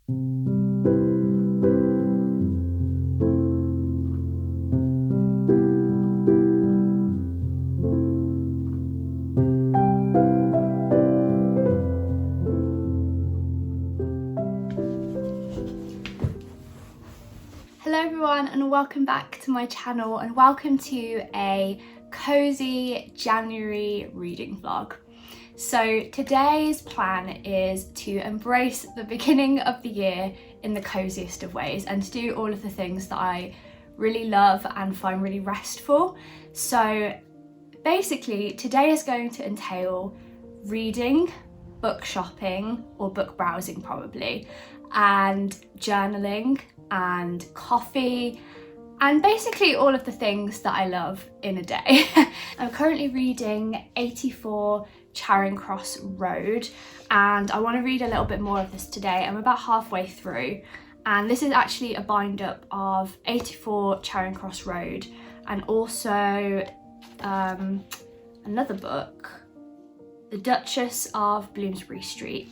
Hello everyone and welcome back to my channel and welcome to a cozy January reading vlog. So today's plan is to embrace the beginning of the year in the coziest of ways and to do all of the things that I really love and find really restful. So basically today is going to entail reading, book shopping or book browsing probably, and journaling and coffee and basically all of the things that I love in a day. I'm currently reading 84 Charing Cross Road and I want to read a little bit more of this today. I'm about halfway through and this is actually a bind up of 84 Charing Cross Road and also another book, The Duchess of Bloomsbury Street.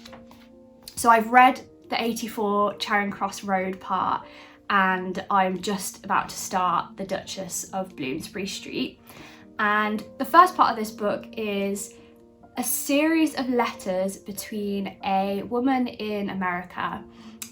So I've read the 84 Charing Cross Road part and I'm just about to start The Duchess of Bloomsbury Street. And the first part of this book is a series of letters between a woman in America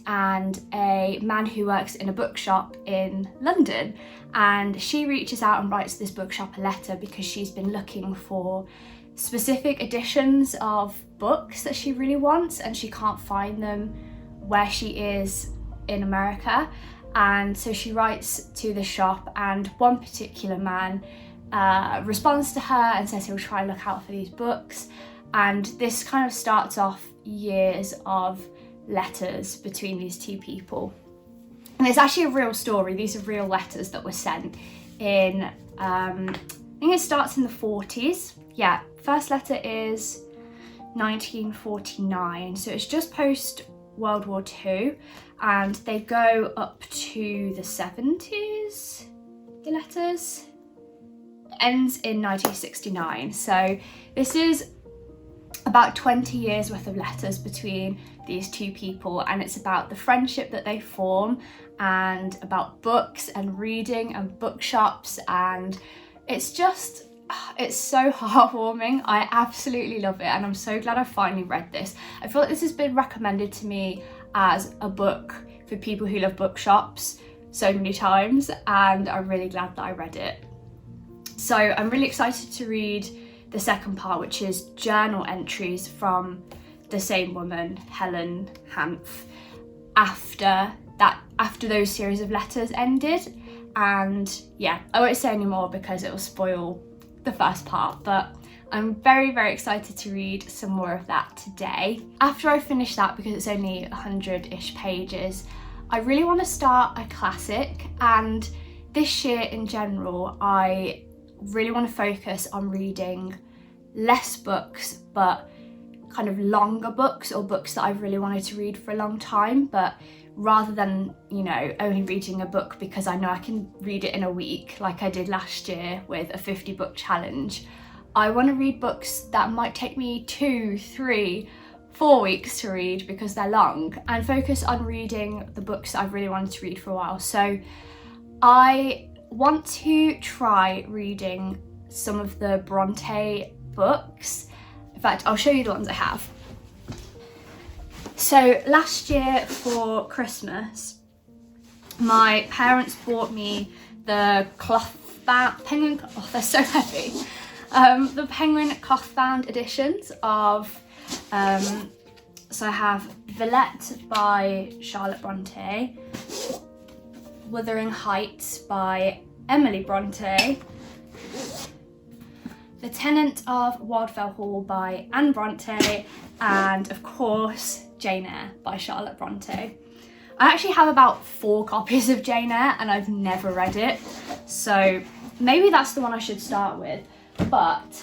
and a man who works in a bookshop in London. And she reaches out and writes this bookshop a letter because she's been looking for specific editions of books that she really wants and she can't find them where she is in America. And so she writes to the shop and one particular man responds to her and says he'll try and look out for these books. And this kind of starts off years of letters between these two people. And it's actually a real story. These are real letters that were sent in, I think it starts in the 40s. Yeah, first letter is 1949. So it's just post World War II and they go up to the 70s, the letters. It ends in 1969. So this is about 20 years worth of letters between these two people and it's about the friendship that they form and about books and reading and bookshops, and it's just, it's so heartwarming. I absolutely love it and I'm so glad I finally read this. I feel like this has been recommended to me as a book for people who love bookshops so many times and I'm really glad that I read it. So I'm really excited to read the second part, which is journal entries from the same woman, Helen Hanff, after those series of letters ended. And yeah, I won't say any more because it will spoil the first part, but I'm very, very excited to read some more of that today. After I finish that, because it's only 100-ish pages, I really want to start a classic, and this year in general I really want to focus on reading less books but kind of longer books or books that I've really wanted to read for a long time, but rather than, you know, only reading a book because I know I can read it in a week like I did last year with a 50 book challenge, I want to read books that might take me 2, 3, 4 weeks to read because they're long, and focus on reading the books that I've really wanted to read for a while. So I want to try reading some of the Bronte books. In fact, I'll show you the ones I have. So last year for Christmas, my parents bought me the penguin, oh they're so heavy, the penguin cloth bound editions of, so I have Villette by Charlotte Bronte, Wuthering Heights by Emily Bronte, The Tenant of Wildfell Hall by Anne Bronte, and of course Jane Eyre by Charlotte Bronte. I actually have about 4 copies of Jane Eyre and I've never read it, so maybe that's the one I should start with. But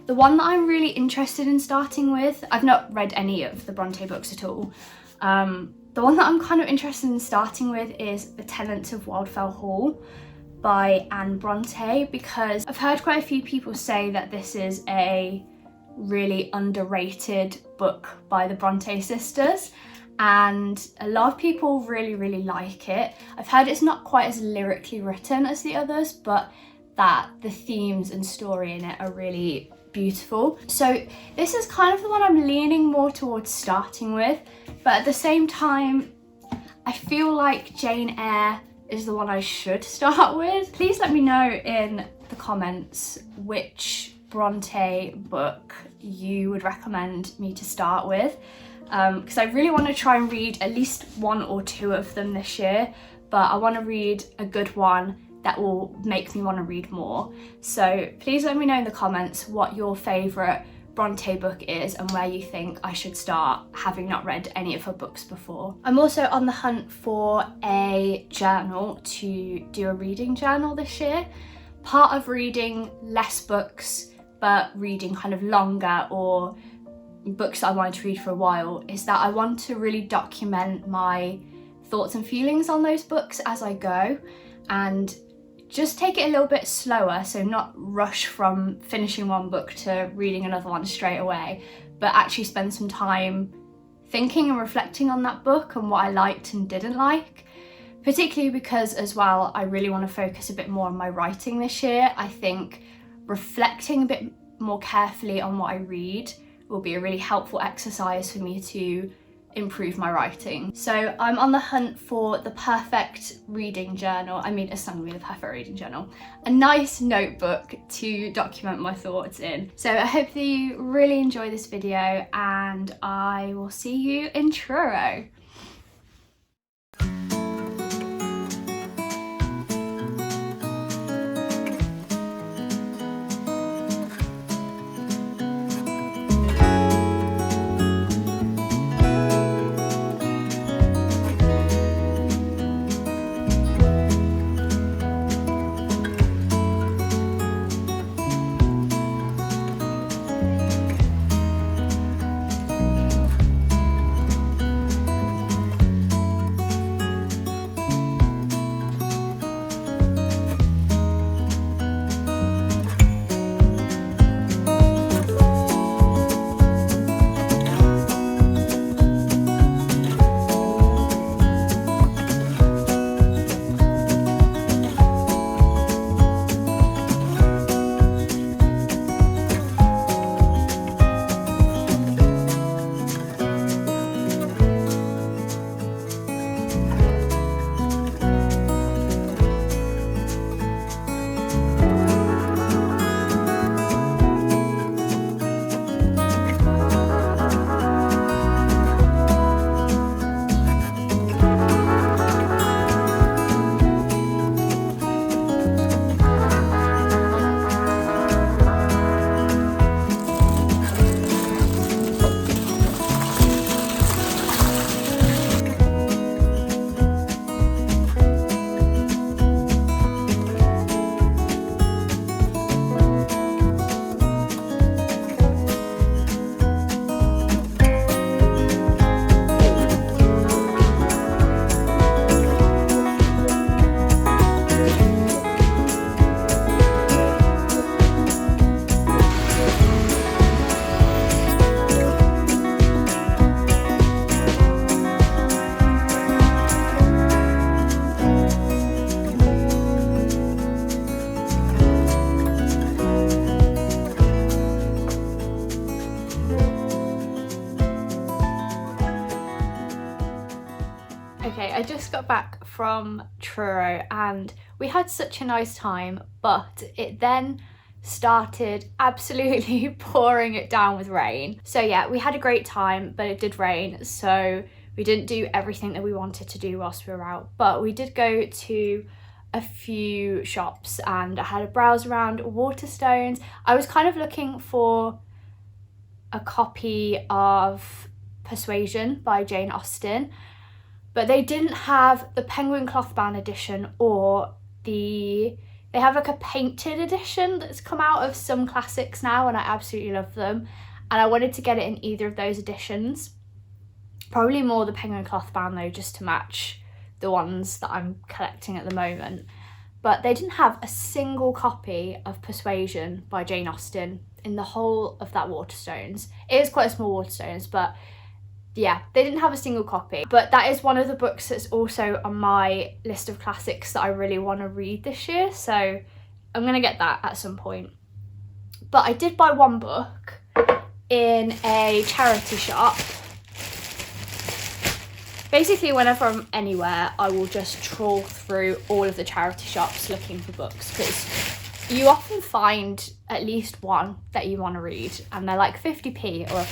the one that I'm really interested in starting with, I've not read any of the Bronte books at all, the one that I'm kind of interested in starting with is The Tenant of Wildfell Hall by Anne Bronte, because I've heard quite a few people say that this is a really underrated book by the Bronte sisters, and a lot of people really like it. I've heard it's not quite as lyrically written as the others, but that the themes and story in it are really beautiful. So this is kind of the one I'm leaning more towards starting with, but at the same time I feel like Jane Eyre is the one I should start with. Please let me know in the comments which Bronte book you would recommend me to start with, because I really want to try and read at least 1 or 2 of them this year, but I want to read a good one that will make me want to read more. So please let me know in the comments what your favourite Bronte book is and where you think I should start, having not read any of her books before. I'm also on the hunt for a journal to do a reading journal this year. Part of reading less books but reading kind of longer, or books that I wanted to read for a while, is that I want to really document my thoughts and feelings on those books as I go, and just take it a little bit slower, so not rush from finishing one book to reading another one straight away, but actually spend some time thinking and reflecting on that book and what I liked and didn't like. Particularly because as well, I really want to focus a bit more on my writing this year. I think reflecting a bit more carefully on what I read will be a really helpful exercise for me to improve my writing. So I'm on the hunt for the perfect reading journal. I mean, it's not gonna be the perfect reading journal, a nice notebook to document my thoughts in. So I hope that you really enjoy this video, and I will see you in Truro. Okay, I just got back from Truro and we had such a nice time, but it then started absolutely pouring it down with rain. So yeah, we had a great time, but it did rain, so we didn't do everything that we wanted to do whilst we were out. But we did go to a few shops and I had a browse around Waterstones. I was kind of looking for a copy of Persuasion by Jane Austen, but they didn't have the penguin cloth bound edition, or they have like a painted edition that's come out of some classics now, and I absolutely love them, and I wanted to get it in either of those editions. Probably more the penguin cloth bound though, just to match the ones that I'm collecting at the moment. But they didn't have a single copy of Persuasion by Jane Austen in the whole of that Waterstones. It is quite a small Waterstones, but yeah, they didn't have a single copy. But that is one of the books that's also on my list of classics that I really want to read this year. So I'm going to get that at some point. But I did buy one book in a charity shop. Basically, whenever I'm anywhere, I will just trawl through all of the charity shops looking for books, because you often find at least one that you want to read, and they're like 50p or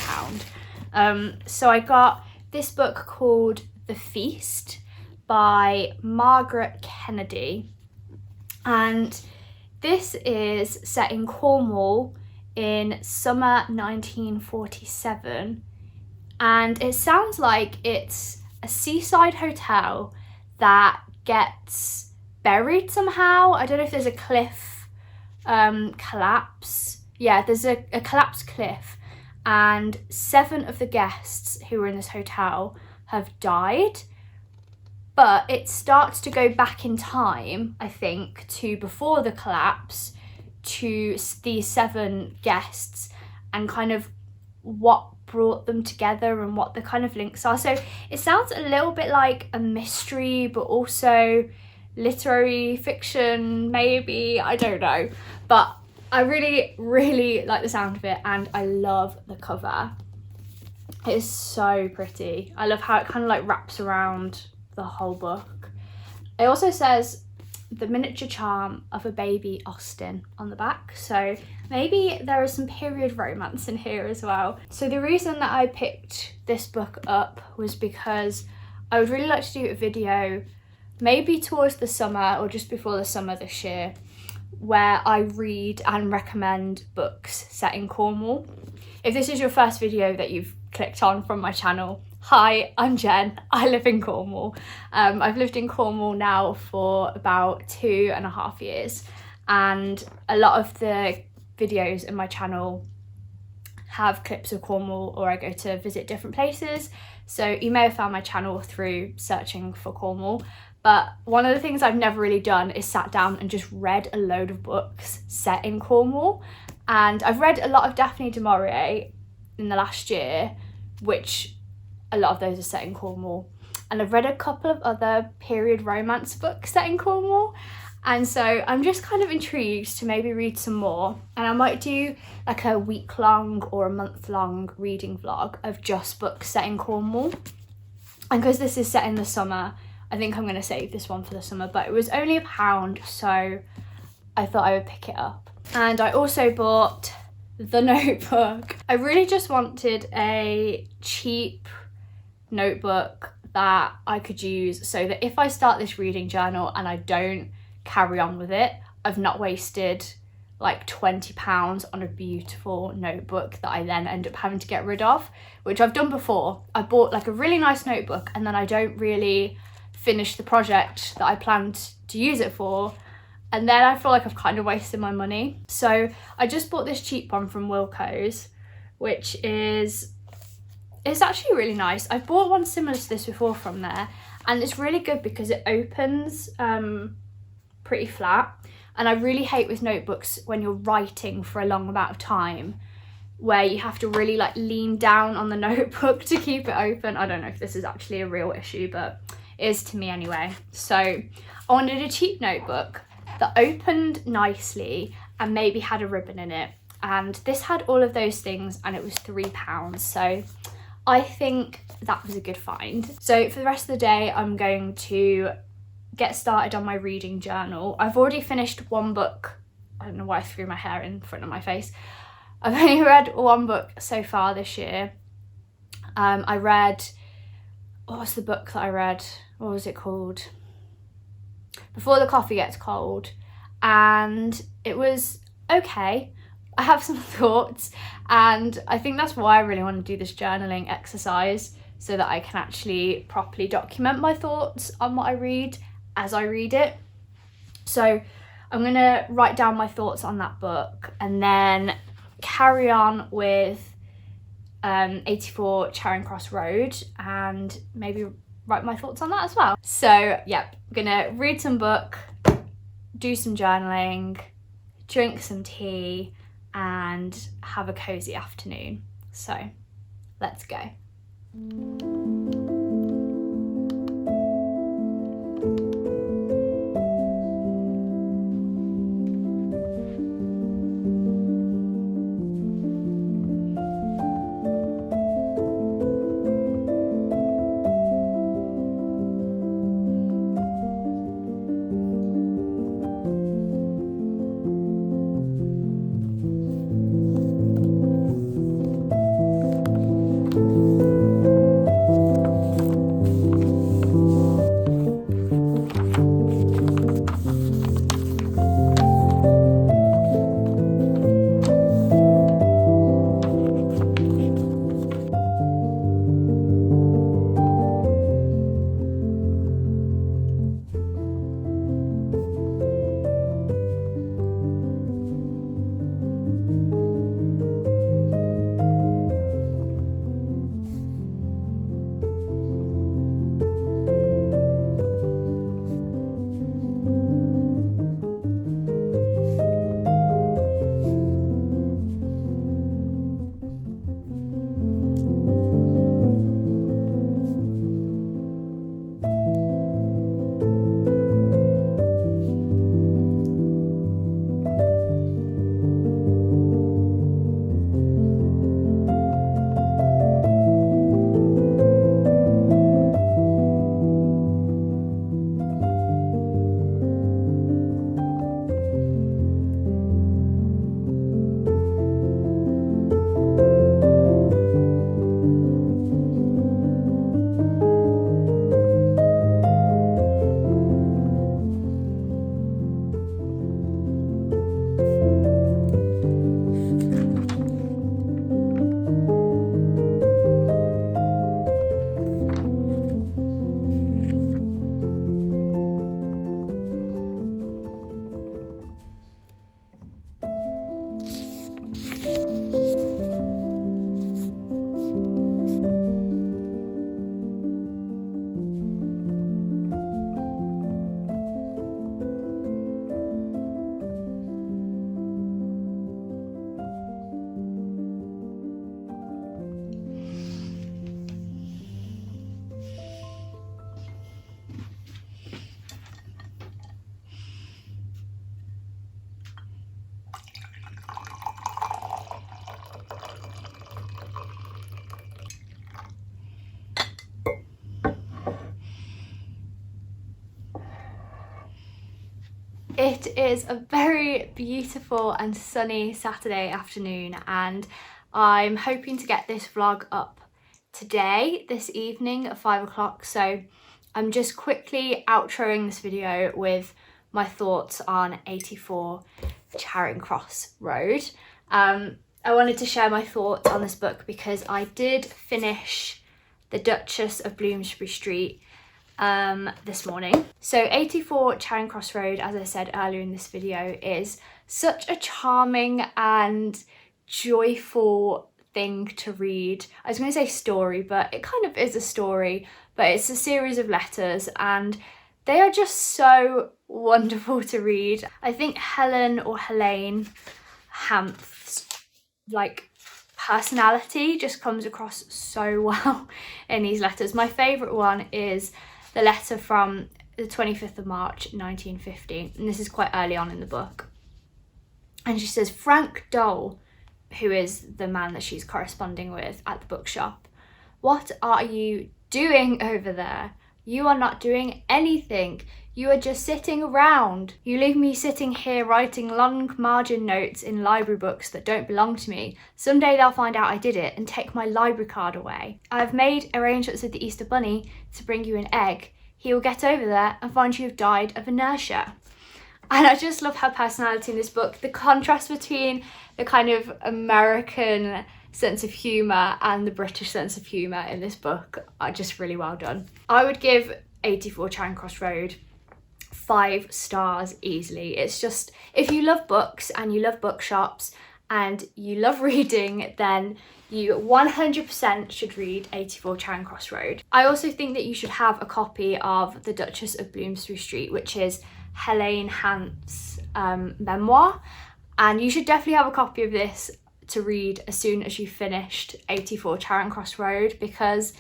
£1. So I got this book called The Feast by Margaret Kennedy, and this is set in Cornwall in summer 1947, and it sounds like it's a seaside hotel that gets buried somehow. I don't know if there's a cliff collapse. Yeah, there's a collapsed cliff, and 7 of the guests who were in this hotel have died. But it starts to go back in time, I think, to before the collapse, to these 7 guests, and kind of what brought them together and what the kind of links are. So it sounds a little bit like a mystery, but also literary fiction, maybe, I don't know. But I really, really like the sound of it, and I love the cover. It is so pretty. I love how it kind of like wraps around the whole book. It also says the miniature charm of a baby Austen on the back, so maybe there is some period romance in here as well. So the reason that I picked this book up was because I would really like to do a video maybe towards the summer or just before the summer this year, where I read and recommend books set in Cornwall. If this is your first video that you've clicked on from my channel, hi, I'm Jen, I live in Cornwall. I've lived in Cornwall now for about 2.5 years, and a lot of the videos in my channel have clips of Cornwall, or I go to visit different places. So you may have found my channel through searching for Cornwall, but one of the things I've never really done is sat down and just read a load of books set in Cornwall. And I've read a lot of Daphne du Maurier in the last year, which a lot of those are set in Cornwall, and I've read a couple of other period romance books set in Cornwall, and so I'm just kind of intrigued to maybe read some more, and I might do like a week-long or a month-long reading vlog of just books set in Cornwall. And because this is set in the summer, I think I'm going to save this one for the summer, but it was only £1, so I thought I would pick it up. And I also bought The Notebook. I really just wanted a cheap notebook that I could use, so that if I start this reading journal and I don't carry on with it, I've not wasted like £20 on a beautiful notebook that I then end up having to get rid of, which I've done before. I bought like a really nice notebook and then I don't really finish the project that I planned to use it for, and then I feel like I've kind of wasted my money. So I just bought this cheap one from Wilko's, which is, it's actually really nice. I've bought one similar to this before from there, and it's really good because it opens pretty flat. And I really hate with notebooks when you're writing for a long amount of time, where you have to really like lean down on the notebook to keep it open. I don't know if this is actually a real issue, but it is to me anyway. So I wanted a cheap notebook that opened nicely and maybe had a ribbon in it. And this had all of those things, and it was £3. So I think that was a good find. So for the rest of the day, I'm going to get started on my reading journal. I've already finished one book. I don't know why I threw my hair in front of my face. I've only read one book so far this year. I read, what was the book that I read? What was it called? Before the Coffee Gets Cold. And it was okay. I have some thoughts, and I think that's why I really want to do this journaling exercise, so that I can actually properly document my thoughts on what I read as I read it. So I'm going to write down my thoughts on that book and then carry on with 84 Charing Cross Road and maybe write my thoughts on that as well. So yeah, I'm going to read some book, do some journaling, drink some tea, and have a cozy afternoon. So let's go. It is a very beautiful and sunny Saturday afternoon, and I'm hoping to get this vlog up today, this evening at 5 o'clock. So I'm just quickly outroing this video with my thoughts on 84 Charing Cross Road. I wanted to share my thoughts on this book because I did finish The Duchess of Bloomsbury Street this morning. So 84 Charing Cross Road, as I said earlier in this video, is such a charming and joyful thing to read. I was going to say story, but it kind of is a story, but it's a series of letters and they are just so wonderful to read. I think Helen or Helene Hamp's personality just comes across so well in these letters. My favourite one is the letter from the 25th of March 1915, and this is quite early on in the book. And she says, "Frank Dole," who is the man that she's corresponding with at the bookshop, "what are you doing over there? You are not doing anything. You are just sitting around. You leave me sitting here writing long margin notes in library books that don't belong to me. Someday they'll find out I did it and take my library card away. I've made arrangements with the Easter Bunny to bring you an egg. He will get over there and find you have died of inertia." And I just love her personality in this book. The contrast between the kind of American sense of humour and the British sense of humour in this book are just really well done. I would give 84 Charing Cross Road 5 stars easily. It's just, if you love books and you love bookshops and you love reading, then you 100% should read 84 Charing Cross Road. I also think that you should have a copy of The Duchess of Bloomsbury Street, which is Helene Hamp's memoir, and you should definitely have a copy of this to read as soon as you finished 84 Charing Cross Road, because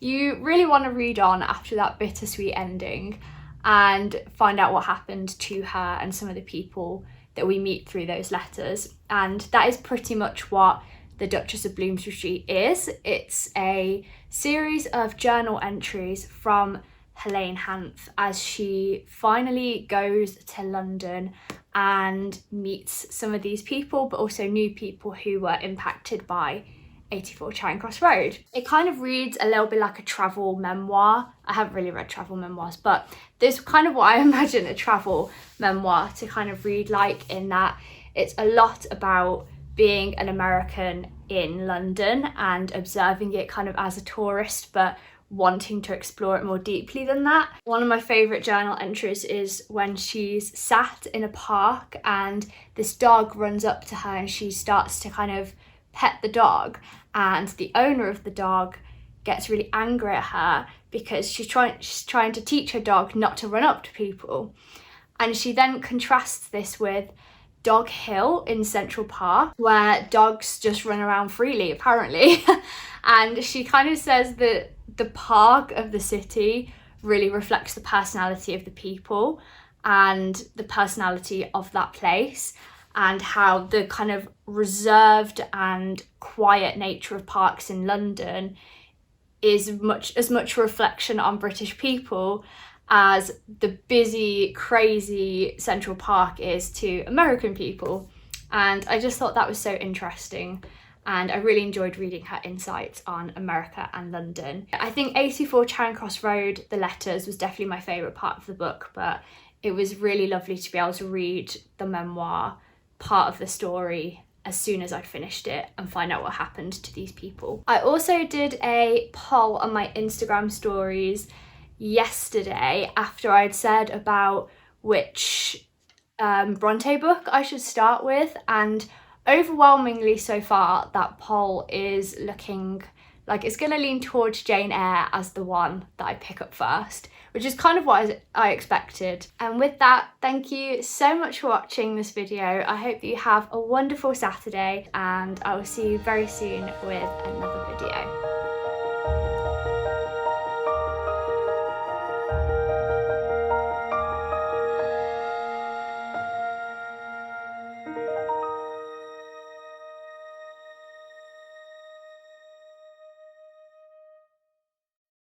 you really want to read on after that bittersweet ending and find out what happened to her and some of the people that we meet through those letters. And that is pretty much what The Duchess of Bloomsbury Street is. It's a series of journal entries from Helene Hanff as she finally goes to London and meets some of these people, but also new people who were impacted by 84 Charing Cross Road. It kind of reads a little bit like a travel memoir. I haven't really read travel memoirs, but this is kind of what I imagine a travel memoir to kind of read like, in that it's a lot about being an American in London and observing it kind of as a tourist, but wanting to explore it more deeply than that. One of my favourite journal entries is when she's sat in a park and this dog runs up to her and she starts to kind of pet the dog, and the owner of the dog gets really angry at her because she's trying to teach her dog not to run up to people. And she then contrasts this with Dog Hill in Central Park, where dogs just run around freely, apparently. And she kind of says that the park of the city really reflects the personality of the people and the personality of that place, and how the kind of reserved and quiet nature of parks in London is as much a reflection on British people as the busy, crazy Central Park is to American people. And I just thought that was so interesting, and I really enjoyed reading her insights on America and London. I think 84 Charing Cross Road, the letters, was definitely my favourite part of the book, but it was really lovely to be able to read the memoir part of the story as soon as I finished it and find out what happened to these people. I also did a poll on my Instagram stories yesterday after I'd said about which Bronte book I should start with, and overwhelmingly so far that poll is looking like it's going to lean towards Jane Eyre as the one that I pick up first, which is kind of what I expected. And with that, thank you so much for watching this video. I hope that you have a wonderful Saturday, and I will see you very soon with another video.